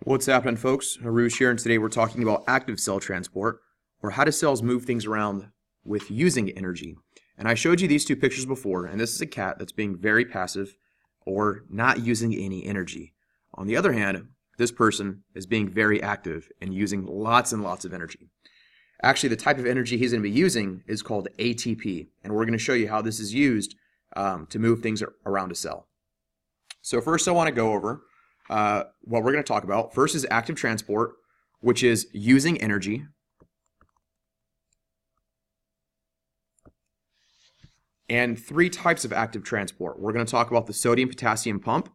What's happening, folks? Harush here, and today we're talking about active cell transport, or how do cells move things around with using energy. And I showed you these two pictures before, and this is a cat that's being very passive or not using any energy. On the other hand, this person is being very active and using lots and lots of energy. Actually, the type of energy he's going to be using is called ATP, and we're going to show you how this is used to move things around a cell. So first I want to go over what we're going to talk about. First is active transport, which is using energy. And three types of active transport. We're going to talk about the sodium-potassium pump,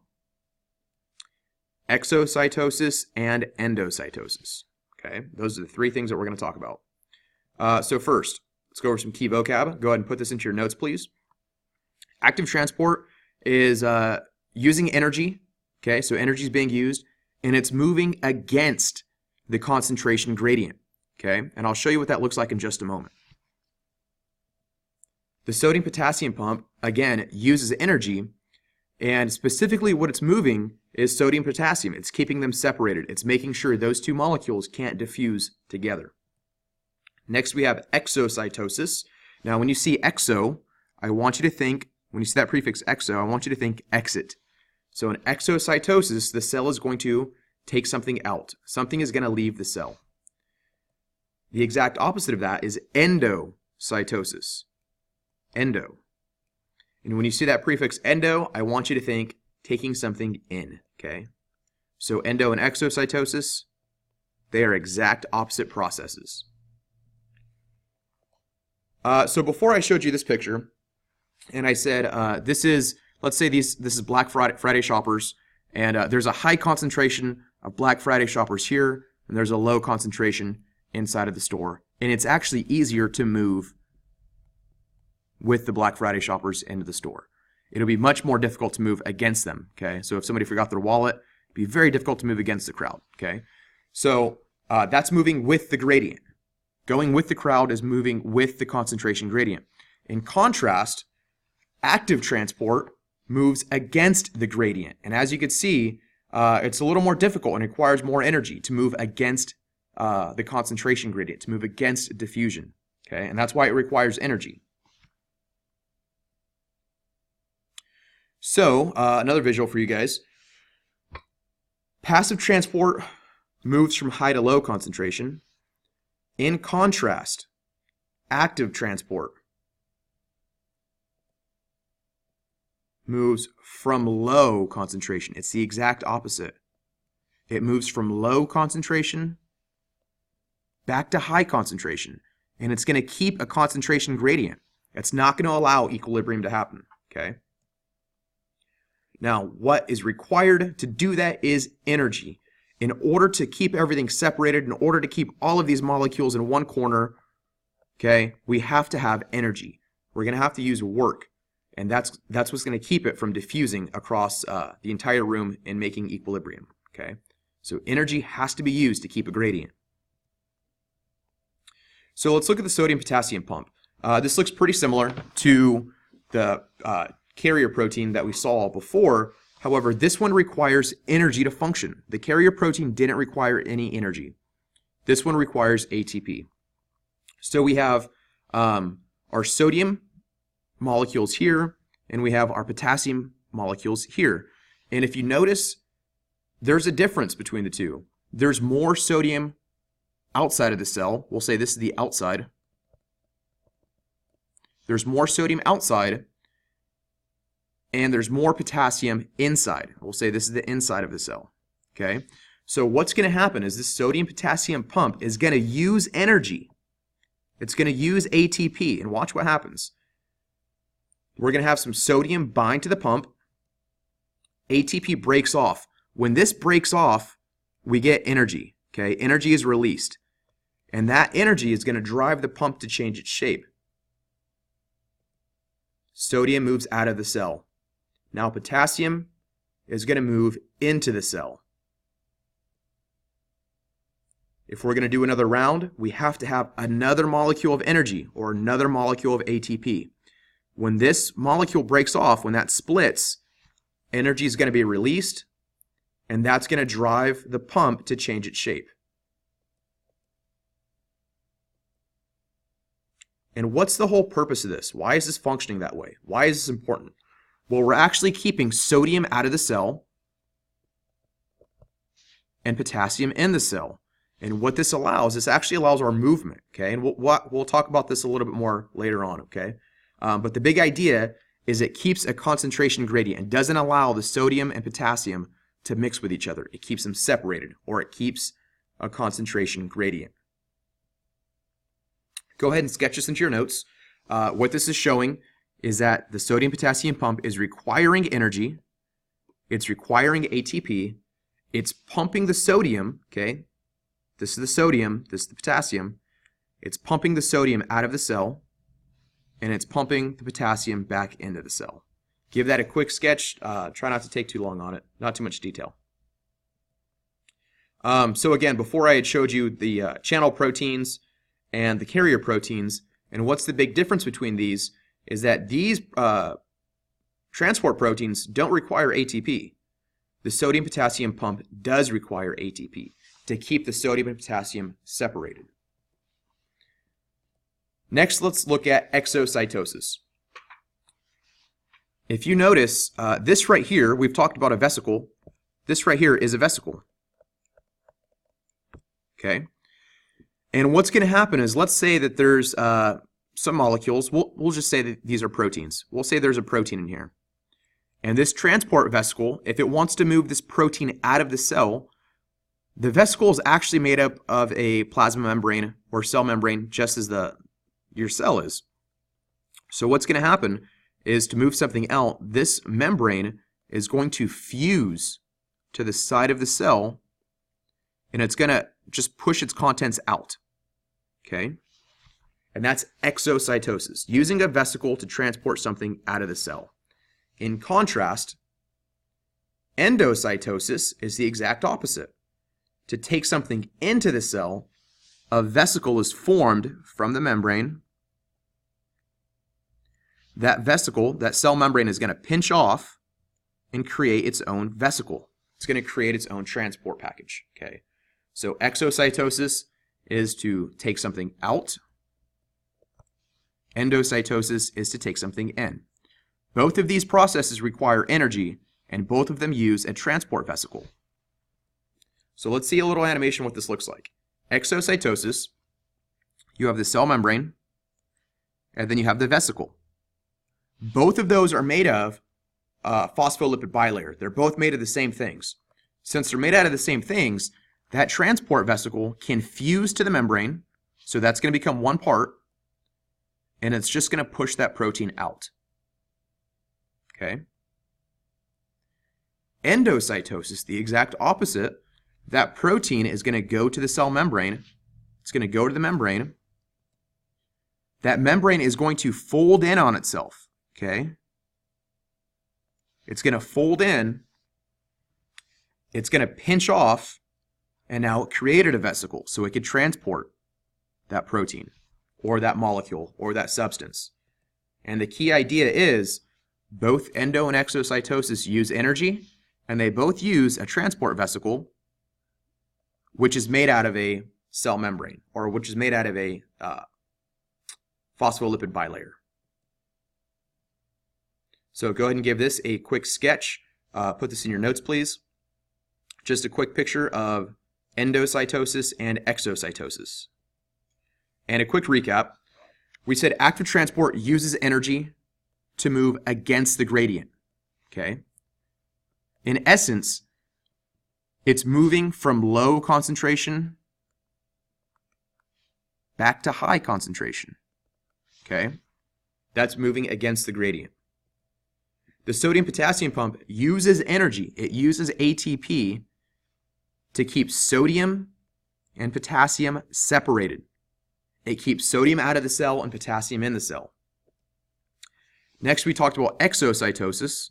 exocytosis, and endocytosis. Okay, those are the three things that we're going to talk about. So first, let's go over some key vocab. Go ahead and put this into your notes, please. Active transport is using energy. Okay, so energy is being used, and it's moving against the concentration gradient. Okay, and I'll show you what that looks like in just a moment. The sodium-potassium pump, again, uses energy, and specifically what it's moving is sodium-potassium. It's keeping them separated. It's making sure those two molecules can't diffuse together. Next, we have exocytosis. Now, when you see exo, I want you to think, when you see that prefix exo, I want you to think exit. So in exocytosis, the cell is going to take something out. Something is going to leave the cell. The exact opposite of that is endocytosis. Endo. And when you see that prefix endo, I want you to think taking something in. Okay? So endo and exocytosis, they are exact opposite processes. So before I showed you this picture, and I said this is, let's say this is Black Friday shoppers, and there's a high concentration of Black Friday shoppers here, and there's a low concentration inside of the store. And it's actually easier to move with the Black Friday shoppers into the store. It'll be much more difficult to move against them, okay? So if somebody forgot their wallet, it'd be very difficult to move against the crowd, okay? So that's moving with the gradient. Going with the crowd is moving with the concentration gradient. In contrast, active transport moves against the gradient. And as you can see, it's a little more difficult and requires more energy to move against the concentration gradient, to move against diffusion. Okay, and that's why it requires energy. So, another visual for you guys. Passive transport moves from high to low concentration. In contrast, active transport moves from low concentration. It's the exact opposite. It moves from low concentration back to high concentration, and it's going to keep a concentration gradient. It's not going to allow equilibrium to happen, okay? Now, what is required to do that is energy. In order to keep everything separated, in order to keep all of these molecules in one corner, okay, we have to have energy. We're going to have to use work. And that's what's going to keep it from diffusing across the entire room and making equilibrium. Okay, so energy has to be used to keep a gradient. So let's look at the sodium-potassium pump. This looks pretty similar to the carrier protein that we saw before. However, this one requires energy to function. The carrier protein didn't require any energy. This one requires ATP. So we have our sodium molecules here, and we have our potassium molecules here. And if you notice, there's a difference between the two. There's more sodium outside of the cell. We'll say this is the outside. There's more sodium outside, and there's more potassium inside. We'll say this is the inside of the cell. Okay? So what's going to happen is this sodium-potassium pump is going to use energy. It's going to use ATP, and watch what happens. We're going to have some sodium bind to the pump. ATP breaks off. When this breaks off, we get energy. Okay, energy is released. And that energy is going to drive the pump to change its shape. Sodium moves out of the cell. Now potassium is going to move into the cell. If we're going to do another round, we have to have another molecule of energy or another molecule of ATP. When this molecule breaks off, when that splits, energy is going to be released, and that's going to drive the pump to change its shape. And what's the whole purpose of this? Why is this functioning that way? Why is this important? Well, we're actually keeping sodium out of the cell and potassium in the cell. And what this allows, this actually allows our movement, okay? And we'll talk about this a little bit more later on, okay? But the big idea is it keeps a concentration gradient and doesn't allow the sodium and potassium to mix with each other. It keeps them separated, or it keeps a concentration gradient. Go ahead and sketch this into your notes. What this is showing is that the sodium-potassium pump is requiring energy. It's requiring ATP. It's pumping the sodium, okay? This is the sodium, this is the potassium. It's pumping the sodium out of the cell, and it's pumping the potassium back into the cell. Give that a quick sketch. Try not to take too long on it, not too much detail. So again, before I had showed you the channel proteins and the carrier proteins, and what's the big difference between these is that these transport proteins don't require ATP. The sodium-potassium pump does require ATP to keep the sodium and potassium separated. Next, let's look at exocytosis. If you notice, this right here, we've talked about a vesicle. This right here is a vesicle. Okay? And what's going to happen is, let's say that there's some molecules. We'll just say that these are proteins. We'll say there's a protein in here. And this transport vesicle, if it wants to move this protein out of the cell, the vesicle is actually made up of a plasma membrane or cell membrane, just as your cell is. So what's going to happen is, to move something out, this membrane is going to fuse to the side of the cell, and it's going to just push its contents out. Okay? And that's exocytosis, using a vesicle to transport something out of the cell. In contrast, endocytosis is the exact opposite. To take something into the cell, a vesicle is formed from the membrane. That vesicle, that cell membrane, is going to pinch off and create its own vesicle. It's going to create its own transport package. Okay? So exocytosis is to take something out. Endocytosis is to take something in. Both of these processes require energy, and both of them use a transport vesicle. So let's see a little animation what this looks like. Exocytosis, you have the cell membrane, and then you have the vesicle. Both of those are made of phospholipid bilayer. They're both made of the same things. Since they're made out of the same things, that transport vesicle can fuse to the membrane, so that's going to become one part, and it's just going to push that protein out. Okay? Endocytosis, the exact opposite. That protein is going to go to the cell membrane. It's going to go to the membrane. That membrane is going to fold in on itself. Okay? It's going to fold in. It's going to pinch off, and now it created a vesicle so it could transport that protein or that molecule or that substance. And the key idea is, both endo and exocytosis use energy, and they both use a transport vesicle, which is made out of a cell membrane, or which is made out of a phospholipid bilayer. So go ahead and give this a quick sketch. Put this in your notes, please. Just a quick picture of endocytosis and exocytosis. And a quick recap. We said active transport uses energy to move against the gradient. Okay? In essence, it's moving from low concentration back to high concentration. Okay? That's moving against the gradient. The sodium-potassium pump uses energy. It uses ATP to keep sodium and potassium separated. It keeps sodium out of the cell and potassium in the cell. Next, we talked about exocytosis.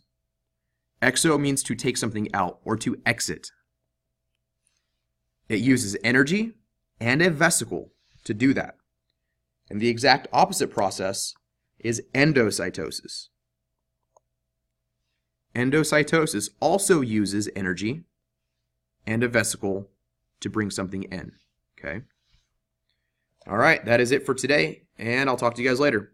Exo means to take something out or to exit. It uses energy and a vesicle to do that. And the exact opposite process is endocytosis. Endocytosis also uses energy and a vesicle to bring something in. Okay. All right, that is it for today, and I'll talk to you guys later.